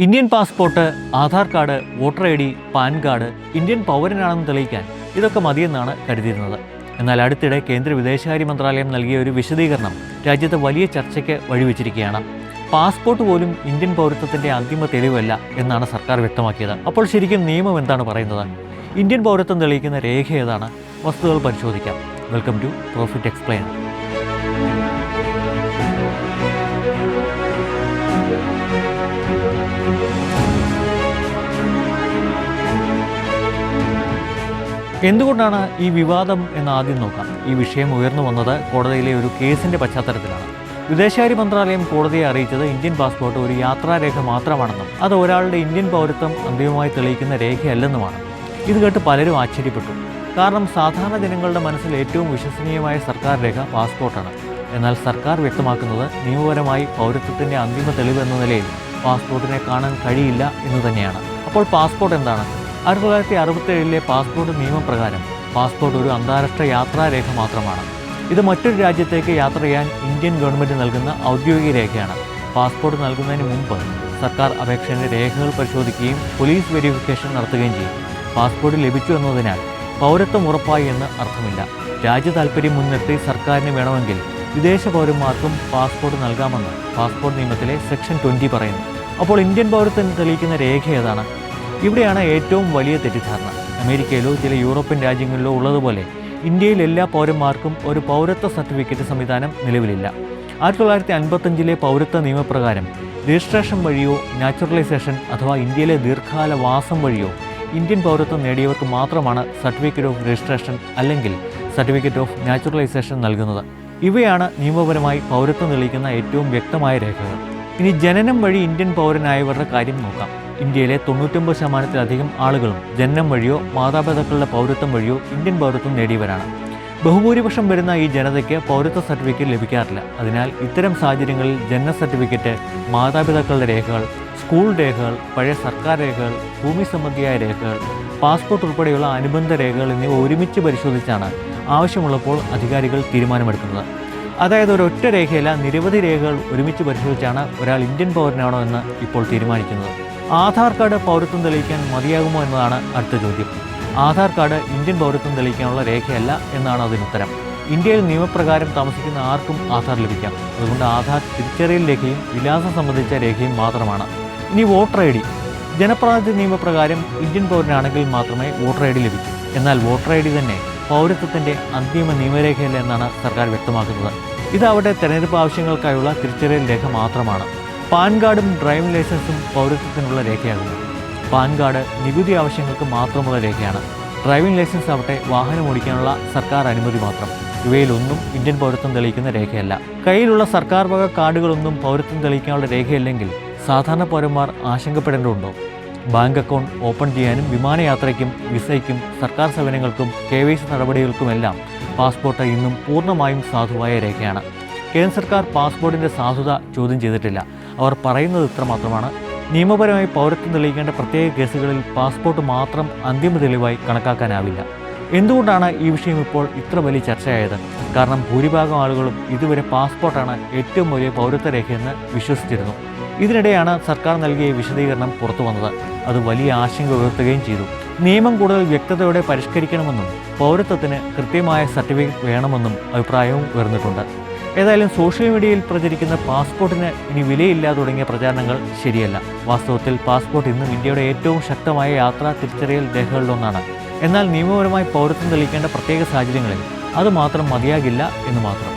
Indian passport, Aadhaar card, voter I D, PAN card, Indian പൗരനാണെന്ന് തെളിയിക്കാൻ ഇതൊക്കെ മതിയെന്നാണ് കരുതിയിരുന്നത്. എന്നാൽ അടുത്തിടെ കേന്ദ്ര വിദേശകാര്യ മന്ത്രാലയം നൽകിയ ഒരു വിശദീകരണം രാജ്യത്ത് വലിയ ചർച്ചയ്ക്ക് വഴിവെച്ചിരിക്കുകയാണ്. പാസ്പോർട്ട് പോലും ഇന്ത്യൻ പൗരത്വത്തിൻ്റെ അന്തിമ തെളിവല്ല എന്നാണ് സർക്കാർ വ്യക്തമാക്കിയത്. അപ്പോൾ ശരിക്കും നിയമം എന്താണ് പറയുന്നത്? ഇന്ത്യൻ പൗരത്വം തെളിയിക്കുന്ന രേഖ ഏതാണ്? വസ്തുതകൾ പരിശോധിക്കാം. Welcome to profit explainer. എന്തുകൊണ്ടാണ് ഈ വിവാദം എന്ന് ആദ്യം നോക്കാം. ഈ വിഷയം ഉയർന്നു വന്നത് കോടതിയിലെ ഒരു കേസിൻ്റെ പശ്ചാത്തലത്തിലാണ്. വിദേശകാര്യ മന്ത്രാലയം കോടതിയെ അറിയിച്ചത് ഇന്ത്യൻ പാസ്പോർട്ട് ഒരു യാത്രാരേഖ മാത്രമാണെന്നും അത് ഒരാളുടെ ഇന്ത്യൻ പൗരത്വം അന്തിമമായി തെളിയിക്കുന്ന രേഖയല്ലെന്നുമാണ്. ഇത് കേട്ട് പലരും ആശ്ചര്യപ്പെട്ടു. കാരണം സാധാരണ ജനങ്ങളുടെ മനസ്സിൽ ഏറ്റവും വിശ്വസനീയമായ സർക്കാർ രേഖ പാസ്പോർട്ടാണ്. എന്നാൽ സർക്കാർ വ്യക്തമാക്കുന്നത് നിയമപരമായി പൗരത്വത്തിൻ്റെ അന്തിമ തെളിവ് എന്ന നിലയിൽ പാസ്പോർട്ടിനെ കാണാൻ കഴിയില്ല എന്ന് തന്നെയാണ്. അപ്പോൾ പാസ്പോർട്ട് എന്താണ്? 1967 പാസ്പോർട്ട് നിയമപ്രകാരം പാസ്പോർട്ട് ഒരു അന്താരാഷ്ട്ര യാത്രാരേഖ മാത്രമാണ്. ഇത് മറ്റൊരു രാജ്യത്തേക്ക് യാത്ര ചെയ്യാൻ ഇന്ത്യൻ ഗവൺമെൻറ് നൽകുന്ന ഔദ്യോഗിക രേഖയാണ്. പാസ്പോർട്ട് നൽകുന്നതിന് മുമ്പ് സർക്കാർ അപേക്ഷയുടെ രേഖകൾ പരിശോധിക്കുകയും പോലീസ് വെരിഫിക്കേഷൻ നടത്തുകയും ചെയ്യും. പാസ്പോർട്ട് ലഭിച്ചു എന്നതിനാൽ പൗരത്വം ഉറപ്പായി എന്ന് അർത്ഥമില്ല. രാജ്യ താൽപ്പര്യം മുൻനിർത്തി സർക്കാരിന് വേണമെങ്കിൽ വിദേശ പൗരന്മാർക്കും പാസ്പോർട്ട് നൽകാമെന്ന് പാസ്പോർട്ട് നിയമത്തിലെ സെക്ഷൻ 20 പറയുന്നു. അപ്പോൾ ഇന്ത്യൻ പൗരത്വം തെളിയിക്കുന്ന രേഖ ഏതാണ്? ഇവിടെയാണ് ഏറ്റവും വലിയ തെറ്റിദ്ധാരണ. അമേരിക്കയിലോ ചില യൂറോപ്യൻ രാജ്യങ്ങളിലോ ഉള്ളതുപോലെ ഇന്ത്യയിൽ എല്ലാ പൗരന്മാർക്കും ഒരു പൗരത്വ സർട്ടിഫിക്കറ്റ് സംവിധാനം നിലവിലില്ല. 1955 പൗരത്വ നിയമപ്രകാരം രജിസ്ട്രേഷൻ വഴിയോ നാച്ചുറലൈസേഷൻ അഥവാ ഇന്ത്യയിലെ ദീർഘകാല വാസം വഴിയോ ഇന്ത്യൻ പൗരത്വം നേടിയവർക്ക് മാത്രമാണ് സർട്ടിഫിക്കറ്റ് ഓഫ് രജിസ്ട്രേഷൻ അല്ലെങ്കിൽ സർട്ടിഫിക്കറ്റ് ഓഫ് നാച്ചുറലൈസേഷൻ നൽകുന്നത്. ഇവയാണ് നിയമപരമായി പൗരത്വം തെളിയിക്കുന്ന ഏറ്റവും വ്യക്തമായ രേഖകൾ. ഇനി ജനനം വഴി ഇന്ത്യൻ പൗരനായവരുടെ കാര്യം നോക്കാം. ഇന്ത്യയിലെ 99% ആളുകളും ജനനം വഴിയോ മാതാപിതാക്കളുടെ പൗരത്വം വഴിയോ ഇന്ത്യൻ പൗരത്വം നേടിയവരാണ്. ബഹുഭൂരിപക്ഷം വരുന്ന ഈ ജനതയ്ക്ക് പൗരത്വ സർട്ടിഫിക്കറ്റ് ലഭിക്കാറില്ല. അതിനാൽ ഇത്തരം സാഹചര്യങ്ങളിൽ ജനന സർട്ടിഫിക്കറ്റ്, മാതാപിതാക്കളുടെ രേഖകൾ, സ്കൂൾ രേഖകൾ, പഴയ സർക്കാർ രേഖകൾ, ഭൂമി സംബന്ധിയായ രേഖകൾ, പാസ്പോർട്ട് ഉൾപ്പെടെയുള്ള അനുബന്ധ രേഖകൾ എന്നിവ ഒരുമിച്ച് പരിശോധിച്ചാണ് ആവശ്യമുള്ളപ്പോൾ അധികാരികൾ തീരുമാനമെടുക്കുന്നത്. അതായത് ഒരൊറ്റ രേഖയല്ല, നിരവധി രേഖകൾ ഒരുമിച്ച് പരിശോധിച്ചാണ് ഒരാൾ ഇന്ത്യൻ പൗരനാണോ എന്ന് ഇപ്പോൾ തീരുമാനിക്കുന്നത്. ആധാർ കാർഡ് പൗരത്വം തെളിയിക്കാൻ മതിയാകുമോ എന്നതാണ് അടുത്ത ചോദ്യം. ആധാർ കാർഡ് ഇന്ത്യൻ പൗരത്വം തെളിയിക്കാനുള്ള രേഖയല്ല എന്നാണ് അതിനുത്തരം. ഇന്ത്യയിൽ നിയമപ്രകാരം താമസിക്കുന്ന ആർക്കും ആധാർ ലഭിക്കാം. അതുകൊണ്ട് ആധാർ തിരിച്ചറിയൽ രേഖയും വിലാസം സംബന്ധിച്ച രേഖയും മാത്രമാണ്. ഇനി വോട്ടർ ഐ ഡി. ജനപ്രാതിനിധ്യ നിയമപ്രകാരം ഇന്ത്യൻ പൗരനാണെങ്കിൽ മാത്രമേ വോട്ടർ ഐ ഡി ലഭിക്കൂ. എന്നാൽ വോട്ടർ ഐ ഡി തന്നെ പൗരത്വത്തിൻ്റെ അന്തിമ നിയമരേഖയല്ല എന്നാണ് സർക്കാർ വ്യക്തമാക്കുന്നത്. ഇത് അവിടെ തെരഞ്ഞെടുപ്പ് ആവശ്യങ്ങൾക്കായുള്ള തിരിച്ചറിയൽ രേഖ മാത്രമാണ്. പാൻ കാർഡും ഡ്രൈവിംഗ് ലൈസൻസും പൗരത്വത്തിനുള്ള രേഖയാകുന്നു. പാൻ കാർഡ് നികുതി ആവശ്യങ്ങൾക്ക് മാത്രമുള്ള രേഖയാണ്. ഡ്രൈവിംഗ് ലൈസൻസ് ആവട്ടെ വാഹനം ഓടിക്കാനുള്ള സർക്കാർ അനുമതി മാത്രം. ഇവയിലൊന്നും ഇന്ത്യൻ പൗരത്വം തെളിയിക്കുന്ന രേഖയല്ല. കയ്യിലുള്ള സർക്കാർ വക കാർഡുകളൊന്നും പൗരത്വം തെളിയിക്കാനുള്ള രേഖയല്ലെങ്കിൽ സാധാരണ പൗരന്മാർ ആശങ്കപ്പെടേണ്ടതുണ്ടോ? ബാങ്ക് അക്കൗണ്ട് ഓപ്പൺ ചെയ്യാനും വിമാനയാത്രയ്ക്കും വിസയ്ക്കും സർക്കാർ സേവനങ്ങൾക്കും KYC നടപടികൾക്കുമെല്ലാം പാസ്പോർട്ട് ഇന്നും പൂർണ്ണമായും സാധുവായ രേഖയാണ്. കേന്ദ്ര സർക്കാർ പാസ്പോർട്ടിൻ്റെ സാധുത ചോദ്യം ചെയ്തിട്ടില്ല. അവർ പറയുന്നത് ഇത്ര മാത്രമാണ്: നിയമപരമായി പൗരത്വം തെളിയിക്കേണ്ട പ്രത്യേക കേസുകളിൽ പാസ്പോർട്ട് മാത്രം അന്തിമ തെളിവായി കണക്കാക്കാനാവില്ല. എന്തുകൊണ്ടാണ് ഈ വിഷയം ഇപ്പോൾ ഇത്ര വലിയ ചർച്ചയായത്? കാരണം ഭൂരിഭാഗം ആളുകളും ഇതുവരെ പാസ്പോർട്ടാണ് ഏറ്റവും വലിയ പൗരത്വ രേഖയെന്ന് വിശ്വസിച്ചിരുന്നു. ഇതിനിടെയാണ് സർക്കാർ നൽകിയ വിശദീകരണം പുറത്തു വന്നത്. അത് വലിയ ആശങ്ക ഉയർത്തുകയും ചെയ്തു. നിയമം കൂടുതൽ വ്യക്തതയോടെ പരിഷ്കരിക്കണമെന്നും പൗരത്വത്തിന് കൃത്യമായ സർട്ടിഫിക്കറ്റ് വേണമെന്നും അഭിപ്രായവും ഉയർന്നിട്ടുണ്ട്. ഏതായാലും സോഷ്യൽ മീഡിയയിൽ പ്രചരിക്കുന്ന പാസ്പോർട്ടിന് ഇനി വിലയില്ല തുടങ്ങിയ പ്രചാരണങ്ങൾ ശരിയല്ല. വാസ്തവത്തിൽ പാസ്പോർട്ട് ഇന്നും ഇന്ത്യയുടെ ഏറ്റവും ശക്തമായ യാത്രാ തിരിച്ചറിയൽ രേഖകളിലൊന്നാണ്. എന്നാൽ നിയമപരമായി പൗരത്വം തെളിയിക്കേണ്ട പ്രത്യേക സാഹചര്യങ്ങളിൽ അത് മാത്രം മതിയാകില്ല എന്ന് മാത്രം.